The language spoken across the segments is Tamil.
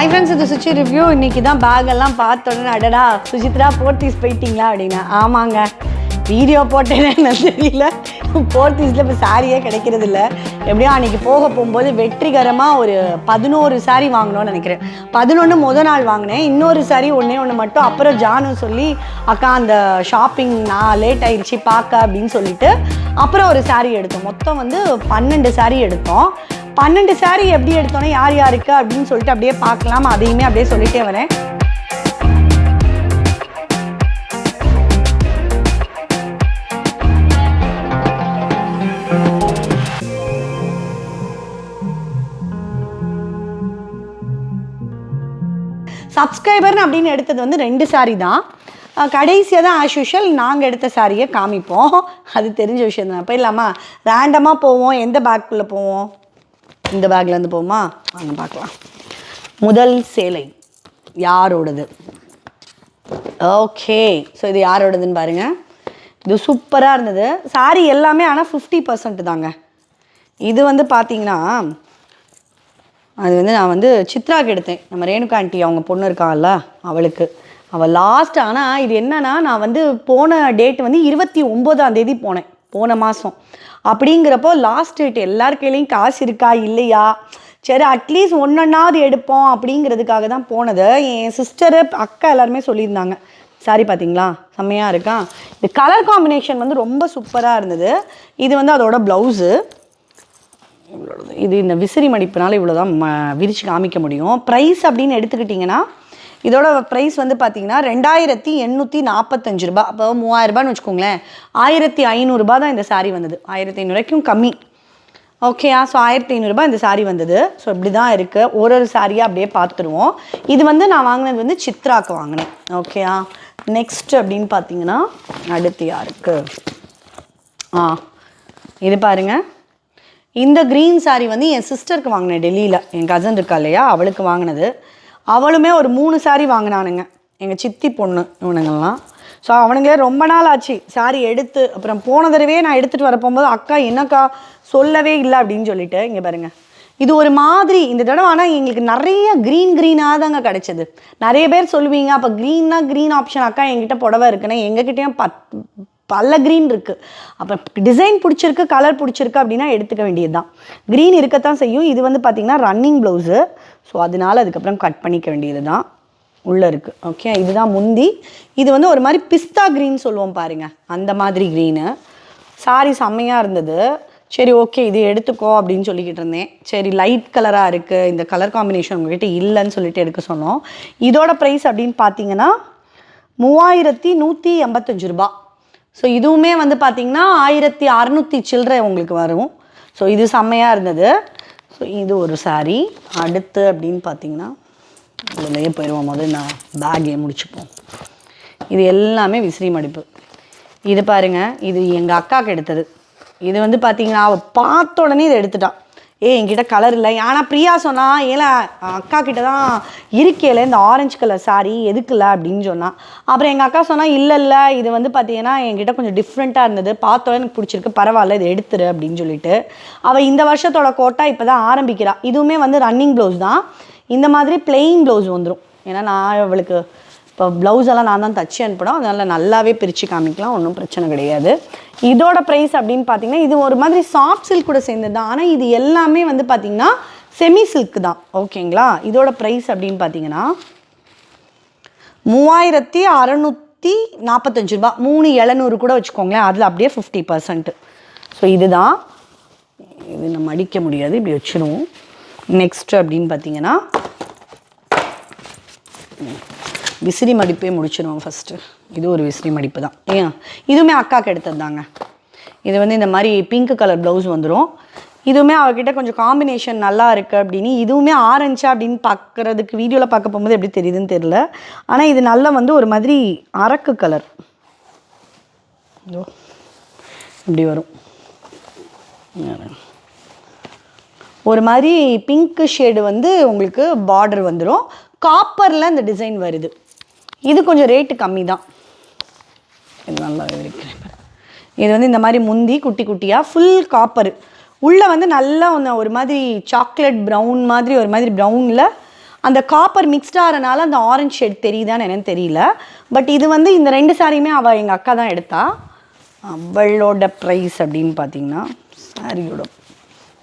ஹாய் ஃப்ரெண்ட்ஸ், இது சுச்சி ரிவ்யூ. இன்றைக்கி தான் பேக்கெல்லாம் பார்த்த உடனே அடடா சுஜித்ரா போர்த்தீஸ் போயிட்டீங்களா அப்படின்னா, ஆமாங்க வீடியோ போட்டேன்னு என்ன தெரியல, போர்த்தீஸில் இப்போ சாரியே கிடைக்கிறது இல்லை. எப்படியோ அன்றைக்கி போகும்போது வெற்றிகரமாக ஒரு 11 சாரி வாங்கினோன்னு நினைக்கிறேன். 11 முதல் நாள் வாங்கினேன், இன்னொரு சாரி ஒன்று மட்டும் அப்புறம் ஜானு சொல்லி அக்கா அந்த ஷாப்பிங் நான் லேட் ஆயிடுச்சு பார்க்க அப்படின்னு சொல்லிட்டு அப்புறம் ஒரு சாரி எடுத்தோம். மொத்தம் வந்து 12 சாரி எடுத்தோம். 12 சாரி எப்படி எடுத்தோன்னே யார் யாருக்கு அப்படின்னு சொல்லிட்டு அப்படியே பார்க்கலாம். அதையுமே அப்படியே சொல்லிட்டே வரேன். சப்ஸ்கிரைபர்னு அப்படின்னு எடுத்தது வந்து 2 சாரி தான். கடைசியாக தான் ஆஸ் யூஷுவல் நாங்கள் எடுத்த சாரியை காமிப்போம். அது தெரிஞ்ச விஷயம் தான். போயிடலாமா? ரேண்டமாக போவோம். எந்த பேக்குள்ளே போவோம்? இந்த பேக்லேருந்து போவோமா? வாங்க பார்க்கலாம். முதல் சேலை யாரோடது? ஓகே, ஸோ இது யாரோடதுன்னு பாருங்கள். இது சூப்பராக இருந்தது. சாரி எல்லாமே ஆனால் 50% தாங்க. இது வந்து பார்த்தீங்கன்னா அது வந்து நான் வந்து சித்ராவுக்கு எடுத்தேன். நம்ம ரேணுகா ஆண்டி அவங்க பொண்ணு இருக்காங்கல்ல அவளுக்கு. அவள் லாஸ்ட். ஆனால் இது என்னன்னா, நான் வந்து போன டேட் வந்து 29ஆம் தேதி போனேன், போன மாதம். அப்படிங்கிறப்போ லாஸ்ட் டேட் எல்லார் கையிலையும் காசு இருக்கா இல்லையா, சரி அட்லீஸ்ட் ஒன்றொன்னாவது எடுப்போம் அப்படிங்கிறதுக்காக தான் போனது. என் சிஸ்டரு அக்கா எல்லாருமே சொல்லியிருந்தாங்க. சாரி பார்த்தீங்களா செம்மையாக இருக்கா. இது கலர் காம்பினேஷன் வந்து ரொம்ப சூப்பராக இருந்தது. இது வந்து அதோட ப்ளவுஸு. இது இந்த விசிறி மடிப்புனால இவ்வளோ தான் விரிச்சு காமிக்க முடியும். ப்ரைஸ் அப்படின்னு எடுத்துக்கிட்டிங்கன்னா இதோட ப்ரைஸ் வந்து பார்த்திங்கன்னா 2845 ரூபா. அப்போ 3000 ரூபான்னு வச்சுக்கோங்களேன். 1500 ரூபா தான் இந்த சாரீ வந்தது. 1500 ரூபாய்க்கும் கம்மி. ஓகேயா? ஸோ 1500 ரூபா இந்த சாரீ வந்தது. ஸோ இப்படி தான் இருக்குது. ஒரு சாரியாக அப்படியே பார்த்துருவோம். இது வந்து நான் வாங்கினது வந்து சித்ராவுக்கு வாங்கினேன். ஓகேயா? நெக்ஸ்ட் அப்படின்னு பார்த்தீங்கன்னா அடுத்து யாருக்கு? இது பாருங்கள். இந்த க்ரீன் சாரீ வந்து என் சிஸ்டருக்கு வாங்கினேன் டெல்லியில். என் கசன் இருக்கா இல்லையா, அவளுக்கு வாங்கினது. அவளுமே ஒரு 3 சாரீ வாங்கினானுங்க, எங்கள் சித்தி பொண்ணு இவனுங்கள்லாம். ஸோ அவனுங்களே ரொம்ப நாள் ஆச்சு சாரீ எடுத்து. அப்புறம் போன தடவையே நான் எடுத்துகிட்டு வர போகும்போது அக்கா என்னக்கா சொல்லவே இல்லை அப்படின்னு சொல்லிட்டு. இங்கே பாருங்கள், இது ஒரு மாதிரி இந்த தடவை. ஆனால் எங்களுக்கு நிறைய க்ரீனாக தாங்க கிடச்சிது. நிறைய பேர் சொல்லுவீங்க அப்போ க்ரீன்னா க்ரீன் ஆப்ஷன் அக்கா என்கிட்ட புடவை இருக்குன்னா, எங்ககிட்டயும் பல க்ரீன் இருக்குது. அப்போ டிசைன் பிடிச்சிருக்கு, கலர் பிடிச்சிருக்கு அப்படின்னா எடுத்துக்க வேண்டியது தான். க்ரீன் இருக்கத்தான் செய்யும். இது வந்து பார்த்திங்கன்னா ரன்னிங் ப்ளவுஸு. ஸோ அதனால் அதுக்கப்புறம் கட் பண்ணிக்க வேண்டியது தான். உள்ளே இருக்குது. ஓகே, இதுதான் முந்தி. இது வந்து ஒரு மாதிரி பிஸ்தா க்ரீன் சொல்லுவோம் பாருங்கள், அந்த மாதிரி க்ரீனு. சாரி செம்மையாக இருந்தது. சரி ஓகே இது எடுத்துக்கோ அப்படின்னு சொல்லிக்கிட்டு இருந்தேன். சரி லைட் கலராக இருக்குது, இந்த கலர் காம்பினேஷன் உங்கள்கிட்ட இல்லைன்னு சொல்லிட்டு எடுக்க சொன்னோம். இதோட ப்ரைஸ் அப்படின்னு பார்த்தீங்கன்னா 3185 ரூபா. ஸோ இதுவுமே வந்து பார்த்திங்கன்னா 1600 சில்லறை உங்களுக்கு வரும். ஸோ இது செம்மையாக இருந்தது. ஸோ இது ஒரு சாரீ. அடுத்து அப்படின்னு பார்த்திங்கன்னா இதுலையே போயிடுவோம். முதல்ல நான் பேக்கே முடிச்சுப்போம். இது எல்லாமே விசிறி மடிப்பு. இது பாருங்கள், இது எங்கள் அக்காவுக்கு எடுத்தது. இது வந்து பார்த்திங்கன்னா அவள் பார்த்த உடனே இதை எடுத்துட்டான். என்கிட்ட கலர் இல்லை. ஆனால் பிரியா சொன்னால் ஏல அக்கா கிட்ட தான் இருக்கேல இந்த ஆரஞ்சு கலர் சாரீ எதுக்குல்ல அப்படின்னு சொன்னான். அப்புறம் எங்கள் அக்கா சொன்னால் இல்லை இது வந்து பார்த்தீங்கன்னா என்கிட்ட கொஞ்சம் டிஃப்ரெண்ட்டாக இருந்தது, பார்த்தோட எனக்கு பிடிச்சிருக்கு, பரவாயில்ல இதை எடுத்துரு அப்படின்னு சொல்லிட்டு. அவள் இந்த வருஷத்தோட கோட்டா இப்போ தான் ஆரம்பிக்கிறா. இதுவுமே வந்து ரன்னிங் ப்ளவுஸ் தான். இந்த மாதிரி பிளெயின் ப்ளவுஸ் வந்துடும். ஏன்னா நான் அவளுக்கு இப்போ ப்ளவுஸெல்லாம் நான் தான் தச்சு அனுப்பணும். அதனால் நல்லாவே பிரித்து காமிக்கலாம், ஒன்றும் பிரச்சனை கிடையாது. இதோட ப்ரைஸ் அப்படின்னு பார்த்தீங்கன்னா இது ஒரு மாதிரி சாஃப்ட் சில்க் கூட சேர்ந்தது தான். ஆனால் இது எல்லாமே வந்து பார்த்திங்கன்னா செமி சில்க் தான். ஓகேங்களா? இதோட ப்ரைஸ் அப்படின்னு பார்த்தீங்கன்னா 3645 ரூபா. 3700 கூட வச்சுக்கோங்களேன். அதில் அப்படியே 50%. ஸோ இதுதான். இது நம்ம அடிக்க முடியாது, இப்படி வச்சுருவோம். நெக்ஸ்ட்டு அப்படின்னு பார்த்தீங்கன்னா விசிறி மடிப்பே முடிச்சிடுவோம் ஃபஸ்ட்டு. இது ஒரு விசிறி மடிப்பு தான். இதுவுமே அக்காவுக்கு எடுத்தது தாங்க. இது வந்து இந்த மாதிரி பிங்க் கலர் ப்ளவுஸ் வந்துடும். இதுவுமே அவகிட்ட கொஞ்சம் காம்பினேஷன் நல்லா இருக்குது அப்படின்னு. இதுவுமே ஆரஞ்சா அப்படின்னு பார்க்குறதுக்கு வீடியோவில் பார்க்க போகும்போது எப்படி தெரியுதுன்னு தெரில. ஆனால் இது நல்லா வந்து ஒரு மாதிரி அரக்கு கலர் இப்படி வரும். ஒரு மாதிரி பிங்க் ஷேடு வந்து உங்களுக்கு பார்டர் வந்துடும். காப்பரில் இந்த டிசைன் வருது. இது கொஞ்சம் ரேட்டு கம்மி தான். இது நல்லா இருக்கிறேன். இது வந்து இந்த மாதிரி முந்தி குட்டி குட்டியாக ஃபுல் காப்பரு. உள்ளே வந்து நல்லா ஒரு மாதிரி சாக்லேட் ப்ரௌன் மாதிரி ஒரு மாதிரி ப்ரௌனில் அந்த காப்பர் மிக்ஸ்டாகிறனால அந்த ஆரஞ்ச் ஷேட் தெரியுதான்னு என்னன்னு தெரியல. பட் இது வந்து இந்த 2 சாரியுமே அவள் எங்கள் அக்கா தான் எடுத்தா. அவளோட ப்ரைஸ் அப்படின்னு பார்த்தீங்கன்னா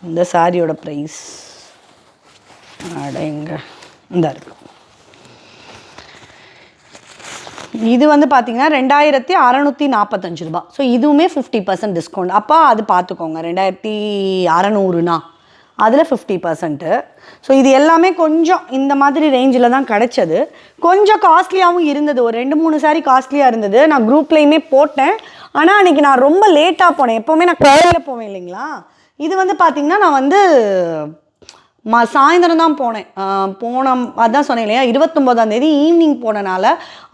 இந்த சாரியோட ப்ரைஸ் எங்க இந்த இருக்கு. இது வந்து பார்த்தீங்கன்னா 2645 ரூபா. ஸோ இதுவுமே 50% டிஸ்கவுண்ட். அப்போ அது பார்த்துக்கோங்க, 2600னா அதில் 50%. ஸோ இது எல்லாமே கொஞ்சம் இந்த மாதிரி ரேஞ்சில் தான் கிடச்சது. கொஞ்சம் காஸ்ட்லியாகவும் இருந்தது, ஒரு 2-3 சாரி காஸ்ட்லியாக இருந்தது. நான் குரூப்லேயுமே போட்டேன். ஆனால் அன்றைக்கி நான் ரொம்ப லேட்டாக போனேன். எப்போவுமே நான் காலையில் போவேன் இல்லைங்களா. இது வந்து பார்த்திங்கன்னா நான் வந்து சாயந்தரம் தான் போனேன். அதான் சொன்னேன் இல்லையா, 29ஆம் தேதி ஈவினிங் போனனால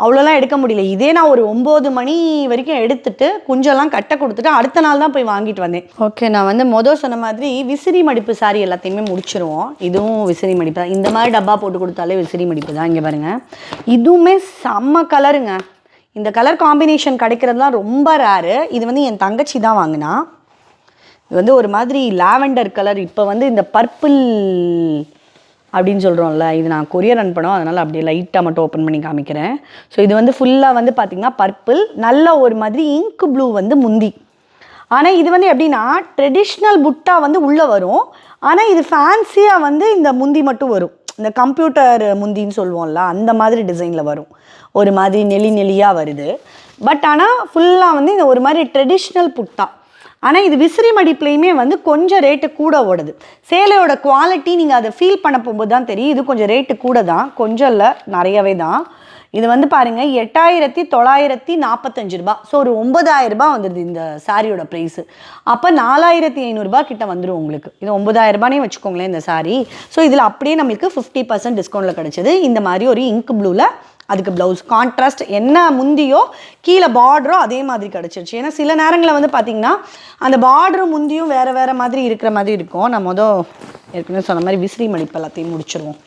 அவ்வளோலாம் எடுக்க முடியல. இதே நான் ஒரு 9 மணி வரைக்கும் எடுத்துட்டு குஞ்செல்லாம் கட்ட கொடுத்துட்டு அடுத்த நாள் தான் போய் வாங்கிட்டு வந்தேன். ஓகே, நான் வந்து சொன்ன மாதிரி விசிறி மடிப்பு சாரி எல்லாத்தையுமே முடிச்சிருவோம். இதுவும் விசிறி மடிப்பு தான். இந்த மாதிரி டப்பா போட்டு கொடுத்தாலே விசிறி மடிப்பு தான். இங்கே பாருங்கள், இதுவுமே செம்ம கலருங்க. இந்த கலர் காம்பினேஷன் கிடைக்கிறதுலாம் ரொம்ப ரேரு. இது வந்து என் தங்கச்சி தான் வாங்கினா. இது வந்து ஒரு மாதிரி லாவெண்டர் கலர். இப்போ வந்து இந்த பர்பிள் அப்படின்னு சொல்கிறோம்ல, இது நான் கொரியர் அனுப்பணும், அதனால் அப்படியே லைட்டாக மட்டும் ஓப்பன் பண்ணி காமிக்கிறேன். ஸோ இது வந்து ஃபுல்லாக வந்து பார்த்திங்கன்னா பர்பிள், நல்ல ஒரு மாதிரி இங்க் ப்ளூ வந்து முந்தி. ஆனால் இது வந்து எப்படின்னா ட்ரெடிஷ்னல் புட்டா வந்து உள்ளே வரும். ஆனால் இது ஃபேன்சியாக வந்து இந்த முந்தி மட்டும் வரும். இந்த கம்ப்யூட்டர் முந்தின்னு சொல்லுவோம்ல, அந்த மாதிரி டிசைனில் வரும். ஒரு மாதிரி நெளியாக வருது. பட் ஆனால் ஃபுல்லாக வந்து இந்த ஒரு மாதிரி ட்ரெடிஷ்னல் புட்டா. ஆனால் இது விசிறி மடிப்புலையுமே வந்து கொஞ்சம் ரேட்டு கூட ஓடுது. சேலையோட குவாலிட்டி நீங்கள் அதை ஃபீல் பண்ண போகும்போது தான் தெரியும். இது கொஞ்சம் ரேட்டு கூட தான், கொஞ்சம் இல்லை, நிறையவே தான். இது வந்து பாருங்கள் 8945 ரூபா. ஸோ ஒரு 9000 ரூபா வந்துடுது இந்த சாரியோட ப்ரைஸு. அப்போ 4500 ரூபா கிட்ட வந்துடும் உங்களுக்கு. இது 9000 ரூபானே வச்சுக்கோங்களேன் இந்த சாரி. ஸோ இதில் அப்படியே நம்மளுக்கு 50% டிஸ்கவுண்ட்டில் கிடச்சிது. இந்த மாதிரி ஒரு இங்க் ப்ளூவில் அதுக்கு ப்ளவுஸ் கான்ட்ராஸ்ட் என்ன முந்தியோ கீழே பார்டரோ அதே மாதிரி கிடச்சிருச்சு. ஏன்னா சில நேரங்களில் வந்து பார்த்திங்கன்னா அந்த பார்டரும் முந்தியும் வேறு மாதிரி இருக்கிற மாதிரி இருக்கும். நம்ம ஏற்கனவே சொன்ன மாதிரி விசிறி மடிப்பு எல்லாத்தையும் முடிச்சிருவோம்.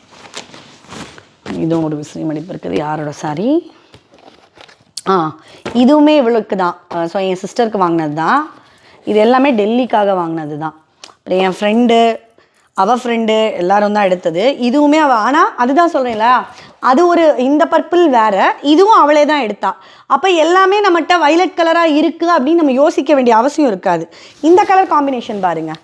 இதுவும் ஒரு விசிறி மடிப்பு இருக்குது. யாரோட சாரி? இதுவுமே இவளுக்கு தான். ஸோ என் சிஸ்டருக்கு வாங்கினது தான். இது எல்லாமே டெல்லிக்காக வாங்கினது தான். அப்புறம் என் ஃப்ரெண்டு, அவள் ஃப்ரெண்டு எல்லோரும் தான் எடுத்தது. இதுவுமே அவள், ஆனால் அதுதான் சொல்கிறேன்ல, அது ஒரு இந்த பர்பிள் வேறு, இதுவும் அவளே தான் எடுத்தா. அப்போ எல்லாமே நம்மகிட்ட வைலட் கலராக இருக்குது அப்படின்னு நம்ம யோசிக்க வேண்டிய அவசியம் இருக்காது. இந்த கலர் காம்பினேஷன் பாருங்கள்,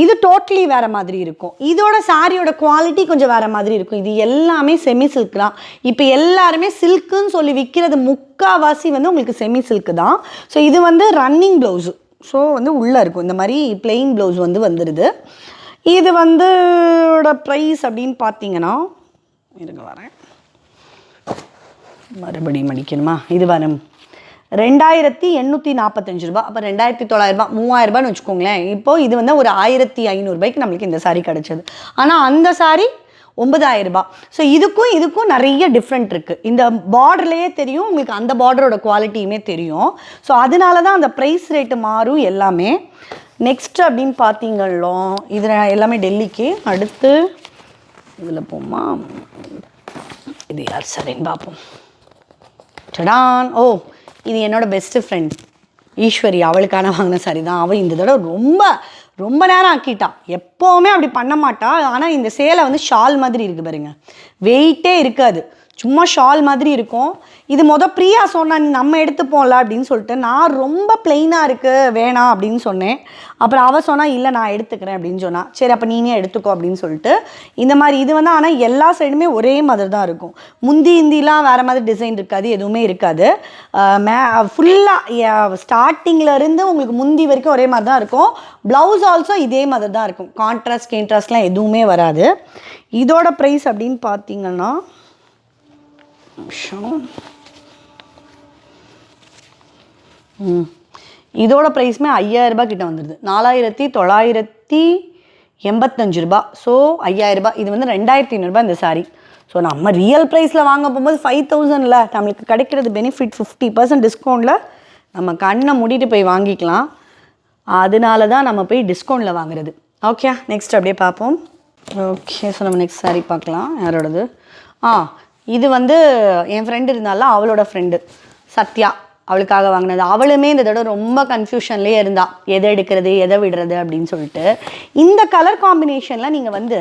இது டோட்டலி வேறு மாதிரி இருக்கும். இதோட சாரியோட குவாலிட்டி கொஞ்சம் வேறு மாதிரி இருக்கும். இது எல்லாமே செமி சில்க் தான். இப்போ எல்லாருமே சில்க்குன்னு சொல்லி விற்கிறது முக்கால்வாசி வந்து உங்களுக்கு செமி சில்க்கு தான். ஸோ இது வந்து ரன்னிங் ப்ளவுஸு. ஸோ வந்து உள்ளே இருக்கும் இந்த மாதிரி பிளெயின் ப்ளவுஸ் வந்து வந்துடுது. இது வந்து ப்ரைஸ் அப்படின்னு பார்த்தீங்கன்னா, இருங்க வரேன், மறுபடியும் மடிக்கணுமா, இது வரும் 2845 ரூபா. அப்போ 2900 ரூபா, 3000 ரூபான்னு வச்சுக்கோங்களேன். இப்போது இது வந்து ஒரு 1500 ரூபாய்க்கு நம்மளுக்கு இந்த சாரீ கிடச்சிது. ஆனால் அந்த சாரீ 9000 ரூபா. ஸோ இதுக்கும் நிறைய டிஃப்ரெண்ட் இருக்குது. இந்த பார்டர்லேயே தெரியும் உங்களுக்கு, அந்த பார்டரோட குவாலிட்டியுமே தெரியும். ஸோ அதனால தான் அந்த ப்ரைஸ் ரேட்டு மாறும் எல்லாமே. நெக்ஸ்ட் அப்படின்னு பார்த்தீங்களோ, இது எல்லாமே டெல்லிக்கு. அடுத்து இதில் போமா, இது யார் சரின்னு பார்ப்போம். சடான், ஓ இது என்னோட பெஸ்ட்டு ஃப்ரெண்ட் ஈஸ்வரி, அவளுக்கான வாங்கின சாரி தான். அவள் இந்த தடவை ரொம்ப நேரம் ஆக்கிட்டான். எப்போவுமே அப்படி பண்ண மாட்டா. ஆனால் இந்த சேலை வந்து ஷால் மாதிரி இருக்குது பாருங்க, வெயிட்டே இருக்காது, சும்மா ஷால் மாதிரி இருக்கும். இது பிரியா சொன்னா நம்ம எடுத்துப்போம்ல அப்படின்னு சொல்லிட்டு, நான் ரொம்ப பிளெயினாக இருக்குது வேணாம் அப்படின்னு சொன்னேன். அப்புறம் அவள் சொன்னால் இல்லை நான் எடுத்துக்கிறேன் அப்படின்னு சொன்னான். சரி அப்போ நீனே எடுத்துக்கோ அப்படின்னு சொல்லிட்டு இந்த மாதிரி இது வந்து, ஆனால் எல்லா சைடுமே ஒரே மாதிரி தான் இருக்கும். இந்திலாம் வேறு மாதிரி டிசைன் இருக்காது, எதுவுமே இருக்காது. ஃபுல்லாக ஸ்டார்டிங்கில் உங்களுக்கு முந்தி வரைக்கும் ஒரே மாதிரி தான் இருக்கும். ப்ளவுஸ் ஆல்சோ இதே மாதிரி தான் இருக்கும். கான்ட்ராஸ்ட்லாம் எதுவுமே வராது. இதோட ப்ரைஸ் அப்படின்னு பார்த்தீங்கன்னா, இதோட ப்ரைஸுமே 5000 ரூபாய் கிட்ட வந்துடுது. 4985 ரூபா. ஸோ 5000 ரூபாய். இது வந்து 2500 ரூபாய் இந்த சாரி. ஸோ நம்ம ரியல் ப்ரைஸில் வாங்க போகும்போது 5000ல் நம்மளுக்கு கிடைக்கிறது பெனிஃபிட் 50% டிஸ்கவுண்ட்டில் நம்ம கண்ணை மூடிட்டு போய் வாங்கிக்கலாம். அதனால தான் நம்ம போய் டிஸ்கவுண்ட்டில் வாங்குறது. ஓகே, நெக்ஸ்ட் அப்படியே பார்ப்போம். ஓகே, ஸோ நம்ம நெக்ஸ்ட் சாரி பார்க்கலாம். யாரோடது? இது வந்து என் ஃப்ரெண்டு இருந்தால, அவளோட ஃப்ரெண்டு சத்யா, அவளுக்காக வாங்கினது. அவளுமே இந்த தடவை ரொம்ப கன்ஃபியூஷன்லேயே இருந்தா, எதை எடுக்கிறது எதை விடுறது அப்படின்னு சொல்லிட்டு. இந்த கலர் காம்பினேஷனில் நீங்கள் வந்து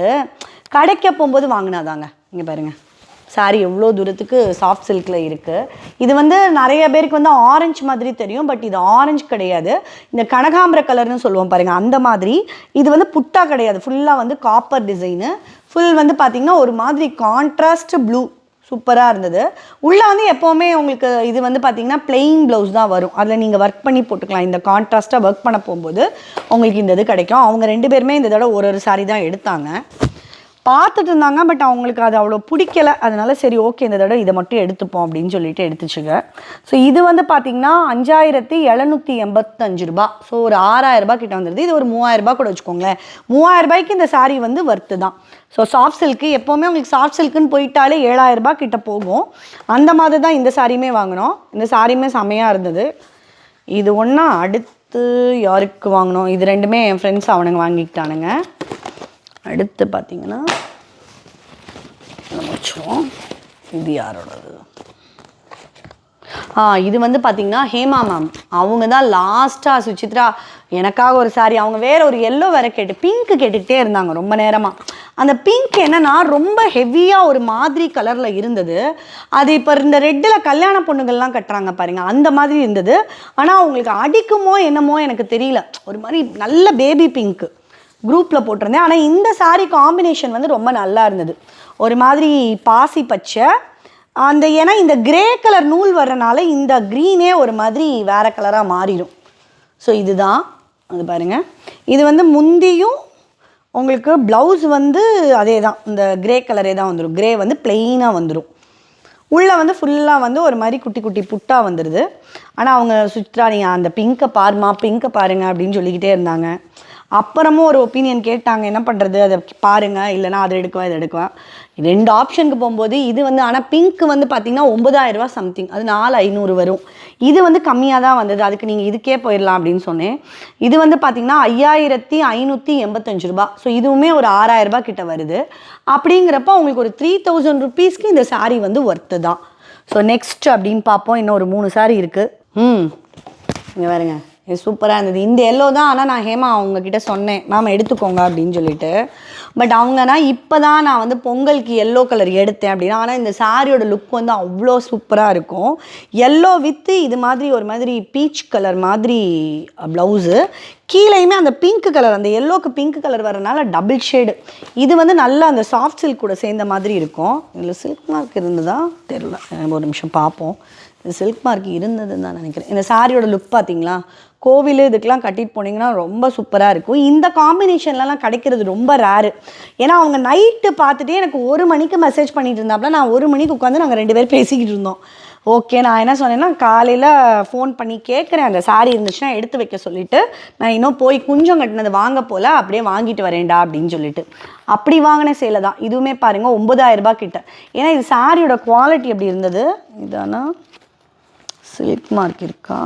கடைக்க போகும்போது வாங்கினாதாங்க. இங்கே பாருங்கள் சாரி எவ்வளோ தூரத்துக்கு சாஃப்ட் சில்கில் இருக்குது. இது வந்து நிறைய பேருக்கு வந்து ஆரஞ்சு மாதிரி தெரியும், பட் இது ஆரஞ்சு கிடையாது. இந்த கனகாம்பர கலர்னு சொல்லுவோம் பாருங்கள், அந்த மாதிரி. இது வந்து புட்டா கிடையாது, ஃபுல்லாக வந்து காப்பர் டிசைனு. ஃபுல் வந்து பார்த்திங்கன்னா ஒரு மாதிரி கான்ட்ராஸ்ட் ப்ளூ சூப்பராக இருந்தது. உள்ளே வந்து எப்போவுமே உங்களுக்கு இது வந்து பார்த்திங்கன்னா பிளெயின் ப்ளவுஸ் தான் வரும், அதில் நீங்கள் ஒர்க் பண்ணி போட்டுக்கலாம். இந்த கான்ட்ராஸ்ட்டாக ஒர்க் பண்ண போகும்போது உங்களுக்கு இந்த இது கிடைக்கும். அவங்க 2 பேருமே இந்த தடவை ஒரு சாரி தான் எடுத்தாங்க, பார்த்துட்டு இருந்தாங்க. பட் அவங்களுக்கு அது அவ்வளோ பிடிக்கலை. அதனால சரி ஓகே இந்த தடவை இதை மட்டும் எடுத்துப்போம் அப்படின்னு சொல்லிட்டு எடுத்துச்சுங்க. ஸோ இது வந்து பார்த்திங்கன்னா 5785 ரூபா. ஸோ ஒரு 6000 ரூபா கிட்ட வந்துடுது. இது ஒரு 3000 ரூபா கூட வச்சுக்கோங்களேன். 3000 ரூபாய்க்கு இந்த சாரீ வந்து ஒர்த்து தான். ஸோ சாஃப்ட் சில்க்கு எப்போவுமே உங்களுக்கு சாஃப்ட் சில்க்குன்னு போயிட்டாலே 7000 ரூபா கிட்ட போகும். அந்த மாதிரி தான் இந்த சாரியுமே வாங்கினோம். இந்த சாரியுமே செம்மையாக இருந்தது. இது ஒன்றா அடுத்து யாருக்கு வாங்கினோம்? இது 2மே என் ஃப்ரெண்ட்ஸ் அவனுங்க வாங்கிக்கிட்டானுங்க. அடுத்து பார்த்திங்கன்னா வச்சுருவோம். இது யாரோடது? இது வந்து பார்த்திங்கன்னா ஹேமா மேம், அவங்க தான் லாஸ்ட்டாக சுசித்ரா எனக்காக ஒரு சாரி, அவங்க வேறு ஒரு எல்லோ வேறு பிங்க்கு கேட்டுக்கிட்டே இருந்தாங்க ரொம்ப நேரமாக. அந்த பிங்க் என்னென்னா ரொம்ப ஹெவியாக ஒரு மாதிரி கலரில் இருந்தது. அது இப்போ இந்த ரெட்டில் கல்யாண பொண்ணுகள்லாம் கட்டுறாங்க பாருங்கள், அந்த மாதிரி இருந்தது. ஆனால் அவங்களுக்கு அடிக்குமோ என்னமோ எனக்கு தெரியல, ஒரு மாதிரி நல்ல பேபி பிங்க்கு குரூப்பில் போட்டிருந்தேன். ஆனால் இந்த சாரீ காம்பினேஷன் வந்து ரொம்ப நல்லா இருந்தது. ஒரு மாதிரி பாசி பச்சை அந்த, ஏன்னா இந்த கிரே கலர் நூல் வர்றனால இந்த க்ரீனே ஒரு மாதிரி வேறு கலராக மாறிடும். ஸோ இதுதான் அது பாருங்கள். இது வந்து முந்தியும் உங்களுக்கு ப்ளவுஸ் வந்து அதே தான், இந்த கிரே கலரே தான் வந்துடும். கிரே வந்து பிளெயினாக வந்துடும். உள்ளே வந்து ஃபுல்லாக வந்து ஒரு மாதிரி குட்டி குட்டி புட்டாக வந்துடுது. ஆனால் அவங்க சுற்றா நீங்கள் அந்த பிங்கை பாருமா, பிங்கை பாருங்கள் அப்படின்னு சொல்லிக்கிட்டே இருந்தாங்க. அப்புறமும் ஒரு ஒப்பீனியன் கேட்டாங்க, என்ன பண்ணுறது, அதை பாருங்கள் இல்லைனா அதை எடுக்குவேன் இதை எடுக்குவேன். 2 ஆப்ஷனுக்கு போகும்போது இது வந்து, ஆனால் பிங்க் வந்து பார்த்திங்கன்னா 9000 ரூபா சம்திங், அது 4500 வரும். இது வந்து கம்மியாக தான் வந்தது, அதுக்கு நீங்கள் இதுக்கே போயிடலாம் அப்படின்னு சொன்னேன். இது வந்து பார்த்திங்கன்னா 5585 ரூபா. ஸோ இதுவுமே ஒரு 6000 ரூபா கிட்ட வருது. அப்படிங்கிறப்ப உங்களுக்கு ஒரு 3000 ருபீஸ்க்கு இந்த சாரீ வந்து ஒர்த்து தான். ஸோ நெக்ஸ்ட் அப்படின்னு பார்ப்போம். இன்னும் ஒரு 3 சாரீ இருக்குது. இங்கே பாருங்க, இது சூப்பராக இருந்தது. இந்த எல்லோ தான். ஆனால் நான் ஹேமா அவங்கக்கிட்ட சொன்னேன் மேம் எடுத்துக்கோங்க அப்படின்னு சொல்லிட்டு. பட் அவங்கன்னா இப்போ தான் நான் வந்து பொங்கலுக்கு எல்லோ கலர் எடுத்தேன் அப்படின்னா. ஆனால் இந்த சாரியோட லுக் வந்து அவ்வளோ சூப்பராக இருக்கும். எல்லோ வித்து இது மாதிரி ஒரு மாதிரி பீச் கலர் மாதிரி ப்ளவுஸு, கீழேயுமே அந்த பிங்க் கலர், அந்த எல்லோக்கு பிங்க் கலர் வரனால டபுள் ஷேடு. இது வந்து நல்லா அந்த சாஃப்ட் சில்க் கூட சேர்ந்த மாதிரி இருக்கும். இதில் சில்க் மார்க் இருந்ததா தெரில, ஒரு நிமிஷம் பார்ப்போம். இந்த சில்க் மார்க் இருந்ததுன்னு தான் நினைக்கிறேன். இந்த சாரியோட லுக் பார்த்தீங்களா, கோவில் இதுக்கெலாம் கட்டிட்டு போனீங்கன்னா ரொம்ப சூப்பராக இருக்கும். இந்த காம்பினேஷன்லலாம் கிடைக்கிறது ரொம்ப ரேரு. ஏன்னா அவங்க நைட்டு பார்த்துட்டே எனக்கு 1 மணிக்கு மெசேஜ் பண்ணிட்டு இருந்தாப்புல. நான் 1 மணிக்கு உட்காந்து நாங்கள் 2 பேர் பேசிக்கிட்டு இருந்தோம். ஓகே, நான் என்ன சொன்னேன்னா காலையில் ஃபோன் பண்ணி கேட்குறேன், அந்த சாரீ இருந்துச்சுன்னா எடுத்து வைக்க சொல்லிவிட்டு, நான் இன்னும் போய் குஞ்சம் கட்டினது வாங்க போல், அப்படியே வாங்கிட்டு வரேன்டா அப்படின்னு சொல்லிட்டு அப்படி வாங்கின சேலை தான். இதுவுமே பாருங்கள் 9000 ரூபா கிட்ட. ஏன்னா இது சாரியோட குவாலிட்டி எப்படி இருந்தது. இதானா சில்க் மார்க் இருக்கா?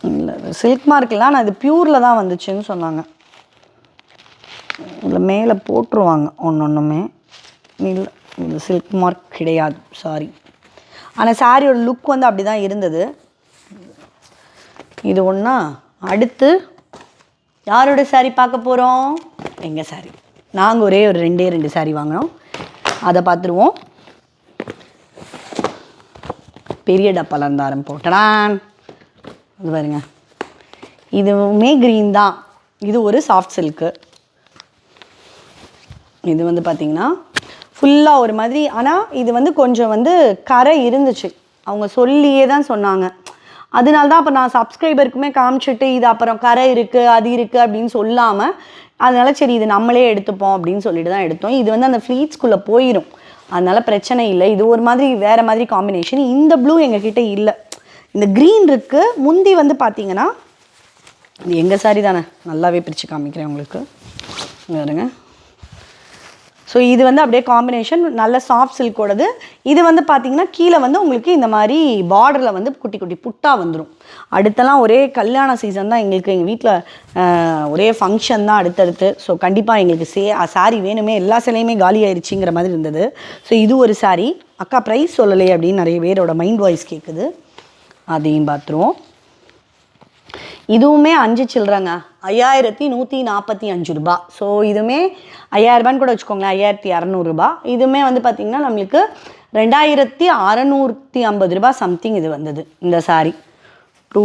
இல்லை, சில்க் மார்க்லாம் நான் இது ப்யூரில் தான் வந்துச்சுன்னு சொன்னாங்க. இல்லை மேலே போட்டுருவாங்க ஒன்றுமே. இல்லை, இந்த சில்க் மார்க் கிடையாது, சாரி. ஆனால் சாரியோட லுக் வந்து அப்படி தான் இருந்தது. இது ஒன்றா. அடுத்து யாரோட சாரி பார்க்க போகிறோம்? எங்கள் சாரி. நாங்கள் ஒரே ஒரு 2 சாரி வாங்கினோம், அதை பார்த்துருவோம். பெரிய டப்பால இருந்து ஆரம்பிப்போம். இது பாருங்க, இதுவுமே க்ரீன் தான். இது ஒரு சாஃப்ட் சில்க்கு. இது வந்து பார்த்திங்கன்னா ஃபுல்லாக ஒரு மாதிரி, ஆனால் இது வந்து கொஞ்சம் வந்து கரை இருந்துச்சு, அவங்க சொல்லியே தான் சொன்னாங்க. அதனால தான் அப்போ நான் சப்ஸ்கிரைபருக்குமே காமிச்சிட்டு இது அப்புறம் கரை இருக்குது அது இருக்குது அப்படின்னு சொல்லாமல், அதனால் சரி இது நம்மளே எடுத்துப்போம் அப்படின்னு சொல்லிட்டு தான் எடுத்தோம். இது வந்து அந்த ஃப்ளீட்ஸ்குள்ளே போயிடும், அதனால் பிரச்சனை இல்லை. இது ஒரு மாதிரி வேறு மாதிரி காம்பினேஷன். இந்த ப்ளூ எங்ககிட்ட இல்லை, இந்த க்ரீன் இருக்குது. முந்தி வந்து பார்த்திங்கன்னா இது எங்கள் சாரி தானே, நல்லாவே பிரித்து காமிக்கிறேன் உங்களுக்கு பாருங்க. ஸோ இது வந்து அப்படியே காம்பினேஷன் நல்ல சாஃப்ட் சில்கோடது. இது வந்து பார்த்திங்கன்னா கீழே வந்து உங்களுக்கு இந்த மாதிரி பார்டரில் வந்து குட்டி குட்டி புட்டா வந்துடும். அடுத்தெல்லாம் ஒரே கல்யாண சீசன் தான் எங்களுக்கு, எங்கள் வீட்டில் ஒரே ஃபங்க்ஷன் தான் அடுத்தடுத்து. ஸோ கண்டிப்பாக எங்களுக்கு சாரி வேணுமே, எல்லா சிலையுமே காலி ஆயிடுச்சுங்கிற மாதிரி இருந்தது. ஸோ இது ஒரு சாரி. அக்கா ப்ரைஸ் சொல்லலையே அப்படின்னு நிறைய பேரோட மைண்ட் வாய்ஸ் கேட்குது, அதையும் பார்த்துருவோம். இதுவுமே 5 சில்லறங்க, 5145 ரூபா. ஸோ இதுவுமே 5000 ரூபான்னு கூட வச்சுக்கோங்களேன், 5200 ரூபா. இதுவுமே வந்து பார்த்திங்கன்னா நம்மளுக்கு 2650 ரூபா சம்திங் இது வந்தது இந்த சாரீ. 2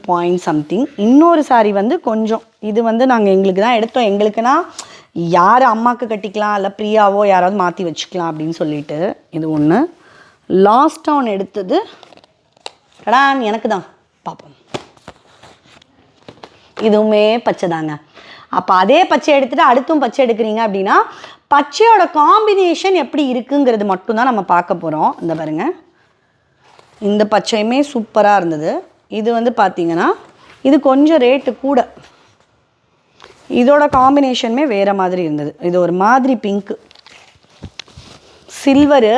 point something. இன்னொரு சாரீ வந்து கொஞ்சம் இது வந்து நாங்கள் எங்களுக்கு தான் எடுத்தோம். எங்களுக்குன்னா யார் அம்மாவுக்கு கட்டிக்கலாம், இல்லை பிரியாவோ யாராவது மாற்றி வச்சுக்கலாம் அப்படின்னு சொல்லிட்டு இது ஒன்று. லாஸ்ட்டாக ஒன்று எடுத்தது கடான் எனக்கு தான். பார்ப்போம். இதுவுமே பச்சை தாங்க. அப்போ அதே பச்சை எடுத்துகிட்டு அடுத்தும் பச்சை எடுக்கிறீங்க அப்படின்னா பச்சையோட காம்பினேஷன் எப்படி இருக்குங்கிறது மட்டும்தான் நம்ம பார்க்க போகிறோம். இந்த பாருங்கள், இந்த பச்சையுமே சூப்பராக இருந்தது. இது வந்து பார்த்திங்கன்னா இது கொஞ்சம் ரேட்டு கூட, இதோட காம்பினேஷனுமே வேறு மாதிரி இருந்தது. இது ஒரு மாதிரி பிங்க்கு சில்வரு,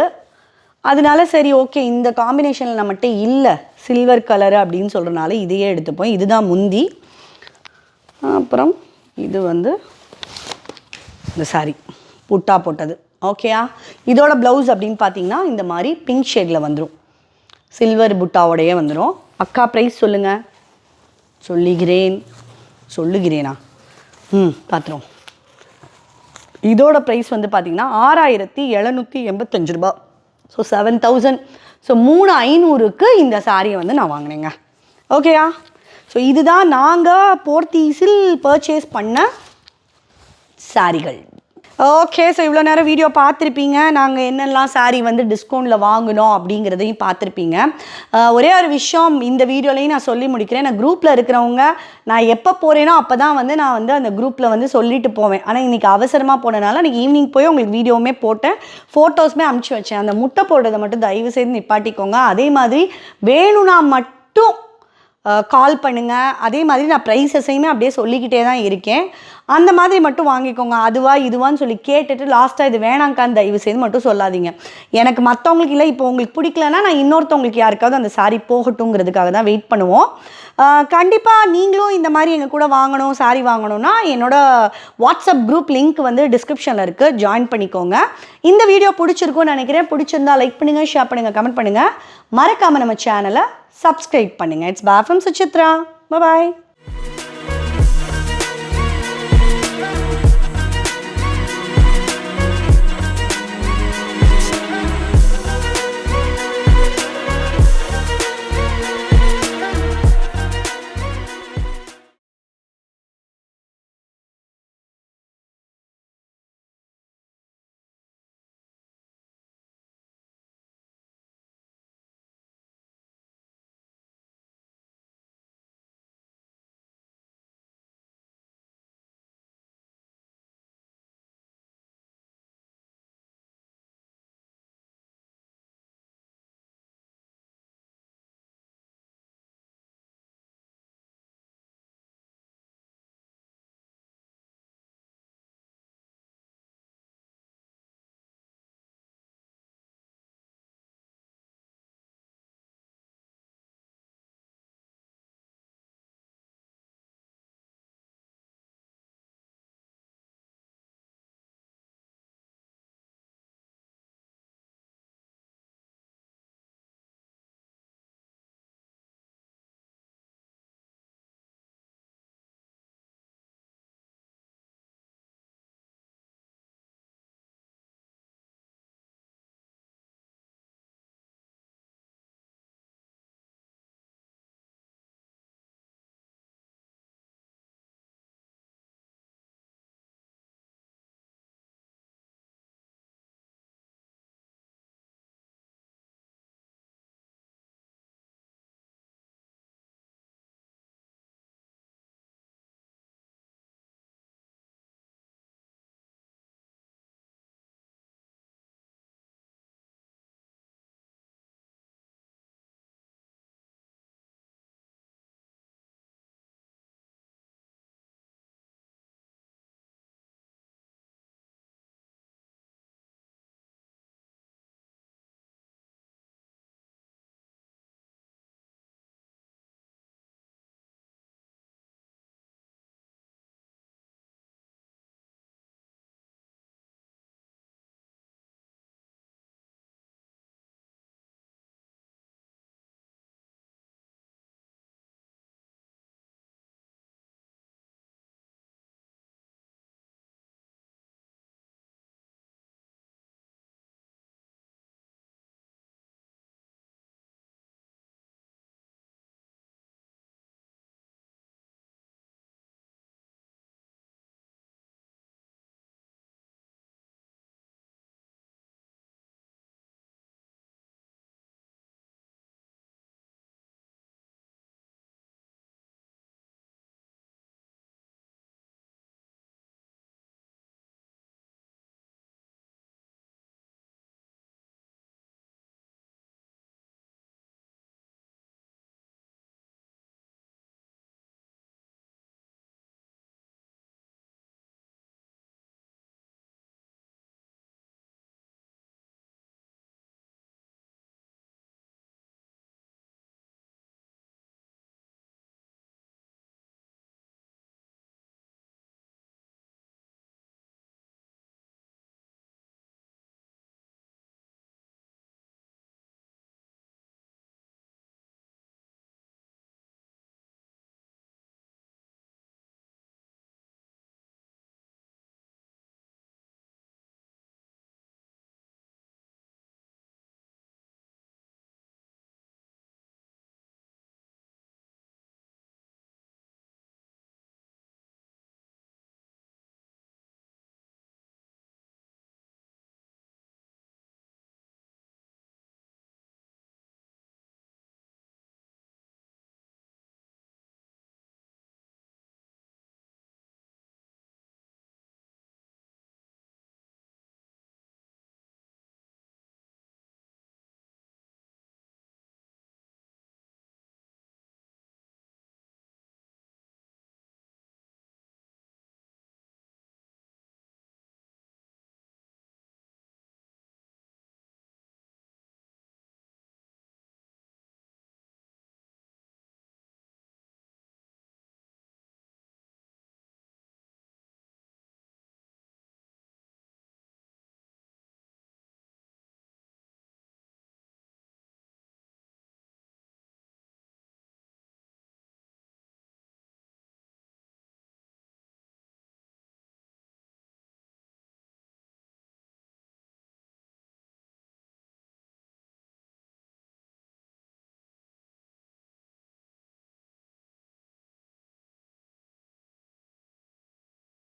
அதனால சரி ஓகே இந்த காம்பினேஷனில் நம்மகிட்ட இல்லை சில்வர் கலரு அப்படின்னு சொல்கிறனால இதையே எடுத்துப்போம். இதுதான் முந்தி. அப்புறம் இது வந்து இந்த சாரி புட்டா போட்டது. ஓகேயா, இதோட ப்ளவுஸ் அப்படின்னு பார்த்தீங்கன்னா இந்த மாதிரி பிங்க் ஷேடில் வந்துடும், சில்வர் புட்டாவோடையே வந்துடும். அக்கா ப்ரைஸ் சொல்லுங்கள். சொல்லுகிறேனா பார்த்துருவோம். இதோட ப்ரைஸ் வந்து பார்த்திங்கன்னா 6785 ரூபா. ஸோ 7000. ஸோ 3500க்கு இந்த சாரியை வந்து நான் வாங்கினேங்க. ஓகேயா, ஸோ இதுதான் நாங்கள் போர்த்தீஸில் பர்ச்சேஸ் பண்ண சாரிகள். ஓகே, ஸோ இவ்வளோ நேரம் வீடியோ பார்த்துருப்பீங்க. நாங்கள் என்னெல்லாம் சாரீ வந்து டிஸ்கவுண்ட்டில் வாங்கினோம் அப்படிங்கிறதையும் பார்த்துருப்பீங்க. ஒரே ஒரு விஷயம் இந்த வீடியோலையும் நான் சொல்லி முடிக்கிறேன். நான் குரூப்பில் இருக்கிறவங்க நான் எப்போ போகிறேனோ அப்போ தான் வந்து நான் வந்து அந்த குரூப்பில் வந்து சொல்லிட்டு போவேன். ஆனால் இன்றைக்கி அவசரமாக போனதுனால இன்றைக்கி ஈவினிங் போய் உங்களுக்கு வீடியோவுமே போட்டேன், ஃபோட்டோஸுமே அனுப்பிச்சி வச்சேன். அந்த முட்டை போடுறதை மட்டும் தயவு செய்து நிப்பாட்டிக்கோங்க. அதே மாதிரி வேணும்னா மட்டும் கால் பண்ணுங்கள். அதே மாதிரி நான் ப்ரைஸஸையுமே அப்படியே சொல்லிக்கிட்டே தான் இருக்கேன். அந்த மாதிரி மட்டும் வாங்கிக்கோங்க. அதுவா இதுவான்னு சொல்லி கேட்டுட்டு லாஸ்ட்டாக இது வேணாங்கான்னு தயவு செய்து மட்டும் சொல்லாதீங்க. எனக்கு மற்றவங்களுக்கு இல்லை, இப்போ உங்களுக்கு பிடிக்கலன்னா நான் இன்னொருத்தவங்களுக்கு யாருக்காவது அந்த சாரீ போகட்டுங்கிறதுக்காக தான் வெயிட் பண்ணுவோம். கண்டிப்பாக நீங்களும் இந்த மாதிரி எங்கள் கூட வாங்கணும், சாரீ வாங்கணும்னா என்னோடய வாட்ஸ்அப் குரூப் லிங்க் வந்து டிஸ்கிரிப்ஷனில் இருக்குது, ஜாயின் பண்ணிக்கோங்க. இந்த வீடியோ பிடிச்சிருக்கும்னு நினைக்கிறேன். பிடிச்சிருந்தா லைக் பண்ணுங்கள், ஷேர் பண்ணுங்கள், கமெண்ட் பண்ணுங்கள். மறக்காமல் நம்ம சேனலை சப்ஸ்கிரைப் பண்ணுங்கள். It's by from Suchitra. Bye.